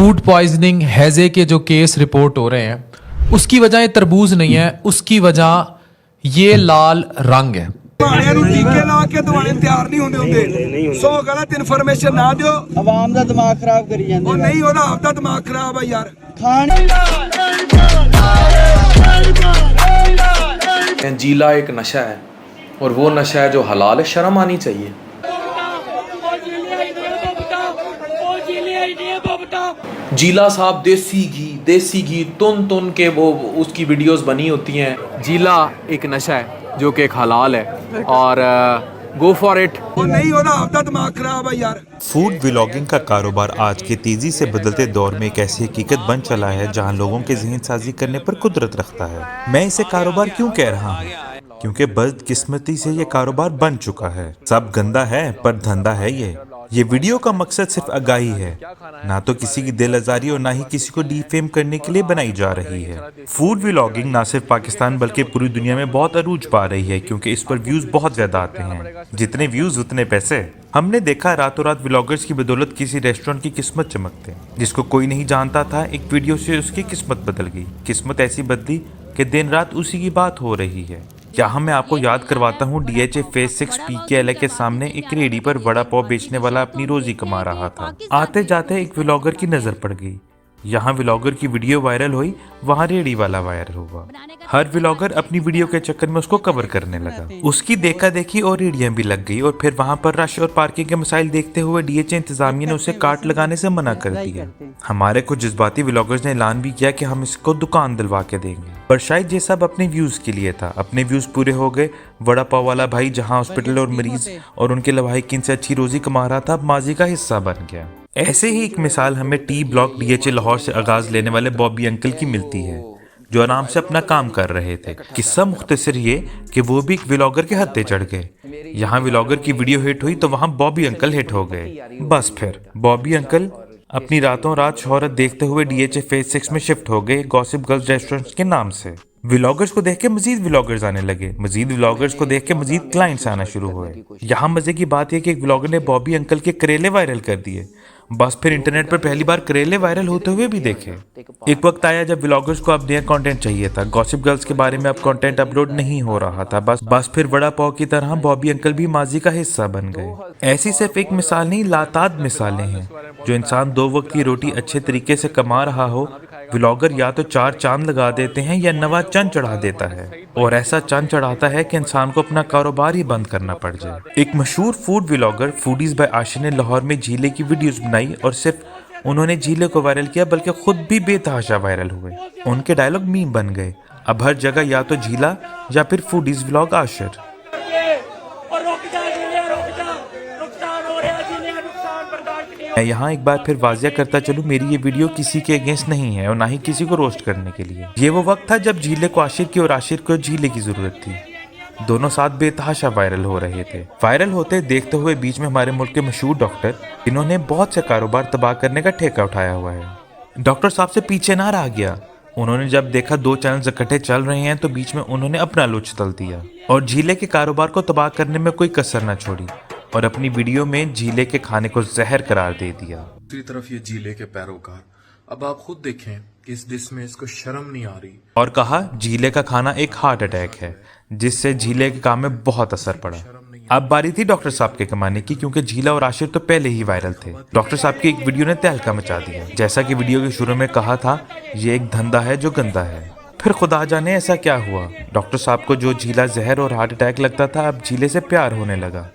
Food poisoning हैजे के जो case report हो रहे हैं उसकी वजह ये तरबूज नहीं है, उसकी वजह ये लाल रंग है। दवाणियां ਨੂੰ ਟੀਕੇ ਲਾ ਕੇ ਦਵਾਣੇ ਤਿਆਰ ਨਹੀਂ ਹੁੰਦੇ ਸੋ ਗਲਤ ਇਨਫੋਰਮੇਸ਼ਨ ਨਾ ਦਿਓ। ਆਵਾਮ ਦਾ ਦਿਮਾਗ ਖਰਾਬ ਕਰੀ ਜਾਂਦੇ ਉਹ ਨਹੀਂ ਉਹਦਾ ਆਪਦਾ ਦਿਮਾਗ ਖਰਾਬ ਆ ਯਾਰ। जीला एक नशा है और वो नशा है जो हलाल है, शर्म आनी चाहिए। जीला साहब देसी घी तुन के वो उसकी वीडियोस बनी होती हैं। जीला एक नशा है जो कि एक हलाल है और गो फॉर इट। ਉਹ ਨਹੀਂ ਉਹਦਾ ਆਪਦਾ ਦਿਮਾਗ ਖਰਾਬ ਆ यार। फूड व्लॉगिंग का कारोबार आज के तेजी से बदलते दौर में एक ऐसी हकीकत बन चला है जहां लोगों के जहन साजी करने पर कुदरत रखता है। मैं इसे कारोबार क्यों कह रहा हूँ? क्योंकि बदकिस्मती से ये कारोबार बन चुका है। सब गंदा है पर धंधा है ये वीडियो का मकसद सिर्फ आगाही है, ना तो किसी की दिल आजारी और ना ही किसी को डिफेम करने के लिए बनाई जा रही है। फूड व्लॉगिंग ना सिर्फ पाकिस्तान बल्कि पूरी दुनिया में बहुत अरूज पा रही है क्योंकि इस पर व्यूज बहुत ज्यादा आते हैं। जितने व्यूज उतने पैसे। हमने देखा रातों रात व्लॉगर्स की बदौलत किसी रेस्टोरेंट की किस्मत चमकते, जिसको कोई नहीं जानता था, एक वीडियो से उसकी किस्मत बदल गई। किस्मत ऐसी बदली कि दिन रात उसी की बात हो रही है। यहाँ मैं आपको याद करवाता हूँ DHA फेज 6 PKLA के सामने एक रेडी पर वड़ा पाव बेचने वाला अपनी रोजी कमा रहा था। आते जाते एक व्लॉगर की नजर पड़ गई। यहाँ व्लॉगर की वीडियो वायरल हुई, वहाँ रेडी वाला वायरल हुआ। हर व्लॉगर अपनी वीडियो के चक्कर में उसको कवर करने लगा। उसकी देखा देखी और रेडियां भी लग गई और फिर वहाँ पर रश और पार्किंग के मसाइल देखते हुए DHA इंतजामिया ने उसे कार्ट लगाने से मना कर दिया। हमारे कुछ जज्बाती व्लॉगर्स ने ऐलान भी किया कि हम इसको दुकान दिलवा के देंगे, पर शायद ये सब अपने व्यूज के लिए था। अपने व्यूज पूरे हो गए। वड़ा पाव वाला भाई जहाँ हॉस्पिटल और मरीज और उनके लवाहिकीन से अच्छी रोजी कमा रहा था, अब माजी का हिस्सा बन गया। ऐसे ही एक मिसाल हमें टी ब्लॉक DHA लाहौर से आगाज लेने वाले बॉबी अंकल की मिलती है, जो आराम से अपना काम कर रहे थे। किस्सा मुख्तसर ये कि वो भी एक व्लॉगर के हत्थे चढ़ गए। यहाँ व्लॉगर की वीडियो हिट हुई तो वहाँ बॉबी अंकल हिट हो गए। बस फिर बॉबी अंकल अपनी रातों रात शोहरत देखते हुए DHA फेज 6 में शिफ्ट हो गए गॉसिप गर्ल्स रेस्टोरेंट के नाम से। व्लॉगर्स को देख के मजीद व्लॉगर्स आने लगे, मजीद व्लॉगर्स को देख के मजीद क्लाइंट्स आना शुरू हुए। यहाँ मजे की बात यह कि एक व्लॉगर ने बॉबी अंकल के करेले वायरल कर दिए। बस फिर इंटरनेट पर पहली बार करेले वायरल होते हुए भी देखे। एक वक्त आया जब व्लॉगर्स को अब नया कंटेंट चाहिए था। गॉसिप गर्ल्स के बारे में अब कंटेंट अपलोड नहीं हो रहा था। बस फिर वड़ा पाव की तरह बॉबी अंकल भी माजी का हिस्सा बन गए। ऐसी सिर्फ एक मिसाल नहीं, लाताद मिसालें हैं। जो इंसान 2 वक्त की रोटी अच्छे तरीके से कमा रहा हो, व्लॉगर या तो 4 चांद लगा देते हैं या नवा चंद चढ़ा देता है, और ऐसा चंद चढ़ाता है कि इंसान को अपना कारोबार ही बंद करना पड़ जाए। एक मशहूर food vlogger foodies by Ashir ने लाहौर में झीले की वीडियोस बनाई और सिर्फ उन्होंने झीले को वायरल किया बल्कि खुद भी बेतहाशा वायरल हुए। उनके डायलॉग मीम बन गए। अब हर जगह या तो झीला या फिर फूडीज व्लॉग आशिर। मैं यहाँ एक बार फिर वाजिया करता चलूँ, मेरी ये वीडियो किसी के अगेंस्ट नहीं है और ना ही किसी को रोस्ट करने के लिए। ये वो वक्त था जब झीले को आशिर की और आशिर को झीले की जरूरत थी। दोनों साथ बेतहाशा वायरल हो रहे थे। वायरल होते देखते हुए बीच में हमारे मुल्क के मशहूर डॉक्टर, जिन्होंने बहुत से कारोबार तबाह करने का ठेका उठाया हुआ है, डॉक्टर साहब से पीछे ना रह गया। उन्होंने जब देखा 2 चैनल इकट्ठे चल रहे हैं तो बीच में उन्होंने अपना लुच तल दिया और झीले के कारोबार को तबाह करने में कोई कसर न छोड़ी और अपनी वीडियो में झीले के खाने को जहर करार दे दिया। दूसरी तरफ ये झीले के पैरोकार, अब आप खुद देखें इस डिश में इसको शर्म नहीं आ रही, और कहा झीले का खाना एक हार्ट अटैक है, जिससे झीले के काम में बहुत असर पड़ा। अब बारी थी डॉक्टर साहब के कमाने की, क्योंकि झीला और आशिर तो पहले ही वायरल थे। डॉक्टर साहब की एक वीडियो ने तहलका मचा दिया। जैसा कि वीडियो के शुरू में कहा था, ये एक धंधा है जो गंदा है। फिर खुदा जाने ऐसा क्या हुआ, डॉक्टर साहब को जो झीला जहर और हार्ट अटैक लगता था, अब झीले से प्यार होने लगा।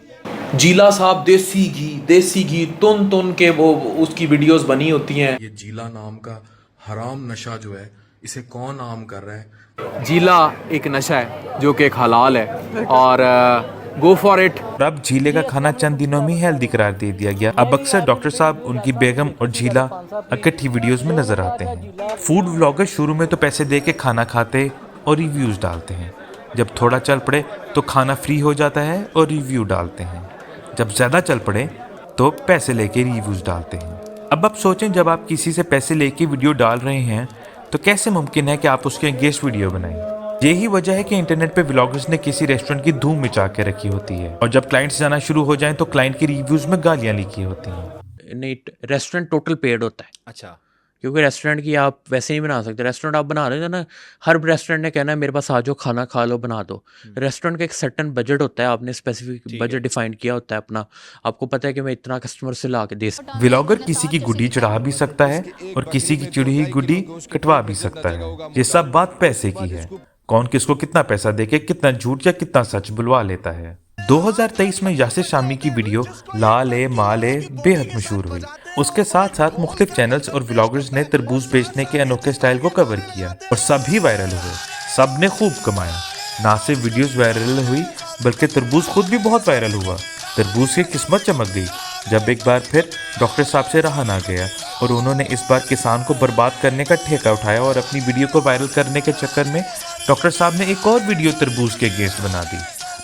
जीला साहब देसी घी तुन के वो उसकी वीडियोस बनी होती हैं। ये जीला नाम का हराम नशा जो है, इसे कौन आम कर रहा है? जीला एक नशा है जो कि एक हलाल है और गो फॉर इट। अब झीले का खाना चंद दिनों में हेल्दी करार दे दिया गया। अब अक्सर डॉक्टर साहब, उनकी बेगम और झीला इकट्ठी वीडियोस में नजर आते हैं। फूड व्लॉगर शुरू में तो पैसे दे के खाना खाते और रिव्यूज डालते हैं। जब थोड़ा चल पड़े तो खाना फ्री हो जाता है और रिव्यू डालते हैं। जब ज्यादा चल पड़े तो पैसे लेके रिव्यूज डालते हैं। अब आप सोचें, जब आप किसी से पैसे लेके वीडियो डाल रहे हैं तो कैसे मुमकिन है कि आप उसके अगेंस्ट वीडियो बनाएं? यही वजह है कि इंटरनेट पे व्लॉगर्स ने किसी रेस्टोरेंट की धूम मचा के रखी होती है और जब क्लाइंट्स जाना शुरू हो जाएं तो क्लाइंट की रिव्यूज में गालियां लिखी होती हैं। नहीं, रेस्टोरेंट टोटल पेड होता है। अच्छा, क्योंकि रेस्टोरेंट की आप वैसे नहीं बना सकते। रेस्टोरेंट आप बना रहे हो ना, हर रेस्टोरेंट ने कहना है मेरे पास आ जाओ, खाना खा लो, बना दो। रेस्टोरेंट का एक सर्टन बजट होता है, आपने स्पेसिफिक बजट डिफाइन किया होता है अपना, आपको पता है कि मैं इतना कस्टमर से ला के दे सकता। व्लॉगर किसी की गुड्डी चढ़ा भी सकता है और किसी की चिड़ी हुई गुड्डी कटवा भी सकता है। ये सब बात पैसे की है, कौन किसको कितना पैसा देके कितना झूठ या कितना सच बुलवा लेता है। 2023 में यासिर शामी की वीडियो लाल ए माल ए बेहद मशहूर हुई। उसके साथ साथ मुख्तलिफ चैनल्स और व्लॉगर्स ने तरबूज बेचने के अनोखे स्टाइल को कवर किया और सभी वायरल हुए, सब ने खूब कमाया। ना सिर्फ वीडियोस वायरल हुई बल्कि तरबूज खुद भी बहुत वायरल हुआ। तरबूज की किस्मत चमक गई जब एक बार फिर डॉक्टर साहब से रहा ना गया और उन्होंने इस बार किसान को बर्बाद करने का ठेका उठाया और अपनी वीडियो को वायरल करने के चक्कर में डॉक्टर साहब ने एक और वीडियो तरबूज के अगेंस्ट बना दी।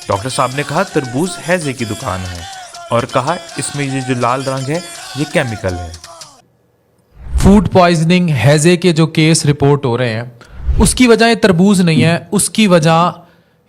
डॉक्टर साहब ने कहा तरबूज हैजे की दुकान है और कहा इसमें ये जो लाल रंग है ये केमिकल है। फूड पॉइजनिंग हैजे के जो केस रिपोर्ट हो रहे हैं उसकी वजह ये तरबूज नहीं है, उसकी वजह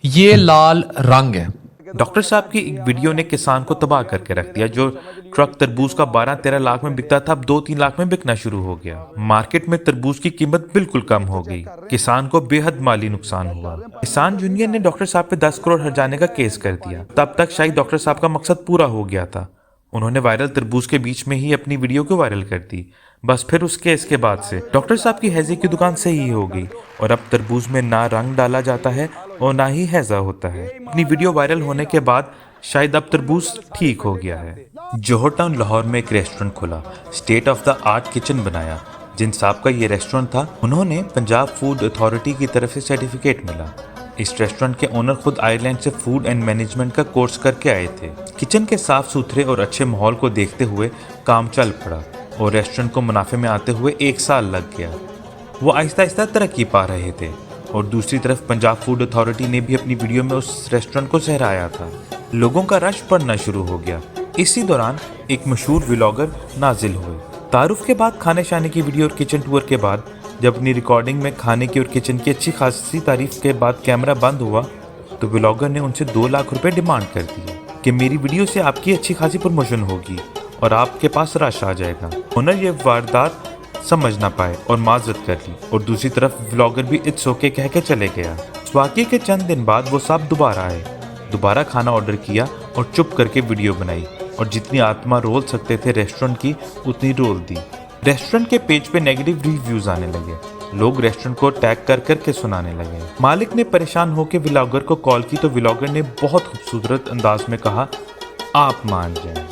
ये लाल रंग है। डॉक्टर साहब की एक वीडियो ने किसान को तबाह करके रख दिया। जो ट्रक तरबूज का 12-13 लाख में बिकता था अब 2-3 लाख में बिकना शुरू हो गया। मार्केट में तरबूज की कीमत बिल्कुल कम हो गई, किसान को बेहद माली नुकसान हुआ। किसान यूनियन ने डॉक्टर साहब पे 10 करोड़ हर्जाने का केस कर दिया। तब तक शायद डॉक्टर साहब का मकसद पूरा हो गया था। उन्होंने वायरल तरबूज के बीच में ही अपनी वीडियो को वायरल कर दी। बस फिर उस केस के बाद से डॉक्टर साहब की हैजे की दुकान सही हो गई और अब तरबूज में ना रंग डाला जाता है और ना ही हैजा होता है। अपनी वीडियो वायरल होने के बाद शायद अब तरबूज ठीक हो गया है। जोहर टाउन लाहौर में एक रेस्टोरेंट खुला, state of the art kitchen बनाया। जिन साहब का ये रेस्टोरेंट था उन्होंने पंजाब फूड अथॉरिटी की तरफ से सर्टिफिकेट मिला। इस रेस्टोरेंट के ओनर खुद आयरलैंड से फूड एंड मैनेजमेंट का कोर्स करके आए थे। किचन के साफ सुथरे और अच्छे माहौल को देखते हुए काम चल पड़ा और रेस्टोरेंट को मुनाफे में आते हुए 1 साल लग गया। वो आहिस्ता आहिस्ता तरक्की पा रहे थे और दूसरी तरफ पंजाब फूड अथॉरिटी ने भी अपनी वीडियो में उस रेस्टोरेंट को सहराया था। लोगों का रश बढ़ना शुरू हो गया। इसी दौरान एक मशहूर व्लॉगर नाजिल हुए। तारुफ के बाद खाने शाने की वीडियो और किचन टूर के बाद जब अपनी रिकॉर्डिंग में खाने की और किचन की अच्छी खासी तारीफ के बाद कैमरा बंद हुआ तो व्लॉगर ने उनसे 2 लाख रुपए डिमांड कर दिए कि मेरी वीडियो से आपकी अच्छी खासी प्रमोशन होगी और आपके पास रश आ जाएगा। ओनर ये वारदात समझ ना पाए और माजरत कर ली और दूसरी तरफ व्लॉगर भी इट्स ओके कह के चले गया। इस वाक़ये के चंद दिन बाद वो सब दोबारा आए, दोबारा खाना ऑर्डर किया और चुप करके वीडियो बनाई और जितनी आत्मा रोल सकते थे रेस्टोरेंट की उतनी रोल दी। रेस्टोरेंट के पेज पे नेगेटिव रिव्यूज आने लगे, लोग रेस्टोरेंट को टैग कर करके सुनाने लगे। मालिक ने परेशान होकर व्लॉगर को कॉल की तो व्लॉगर ने बहुत खूबसूरत अंदाज में कहा आप मान जाएं,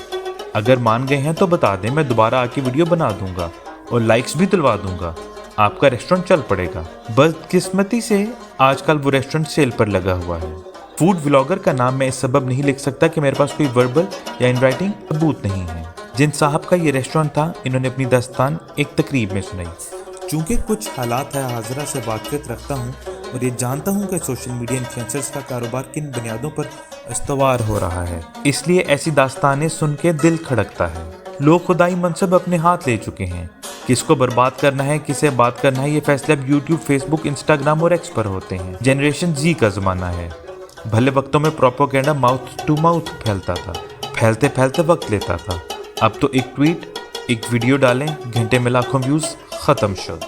अगर मान गए हैं तो बता दें, मैं दोबारा आके वीडियो बना दूंगा और लाइक्स भी दिलवा दूंगा, आपका रेस्टोरेंट चल पड़ेगा। बदकिस्मती से आजकल वो रेस्टोरेंट सेल पर लगा हुआ है। फूड व्लॉगर का नाम मैं इस सबब नहीं लिख सकता कि मेरे पास कोई वर्बल या इन राइटिंग सबूत नहीं है। जिन साहब का ये रेस्टोरेंट था इन्होंने अपनी दास्तान एक तकरीब में सुनाई। चूँकि कुछ हालात हाज़िरा से वाक़िफ़ रखता हूँ और ये जानता हूँ कि सोशल मीडिया इन्फ्लुएंसर्स का कारोबार किन बुनियादों पर इस्तवार हो रहा है, इसलिए ऐसी दास्तानें सुन के दिल खड़कता है। लोग खुदाई मनसब अपने हाथ ले चुके हैं। किसको बर्बाद करना है, किसे बात करना है, ये फैसले अब यूट्यूब, फेसबुक, इंस्टाग्राम और एक्स पर होते हैं। जनरेशन जी का ज़माना है। भले वक्तों में प्रोपेगेंडा माउथ टू माउथ फैलता था, फैलते फैलते वक्त लेता था। अब तो एक ट्वीट, एक वीडियो डालें, घंटे में लाखों व्यूज़, ख़त्म शुद्ध।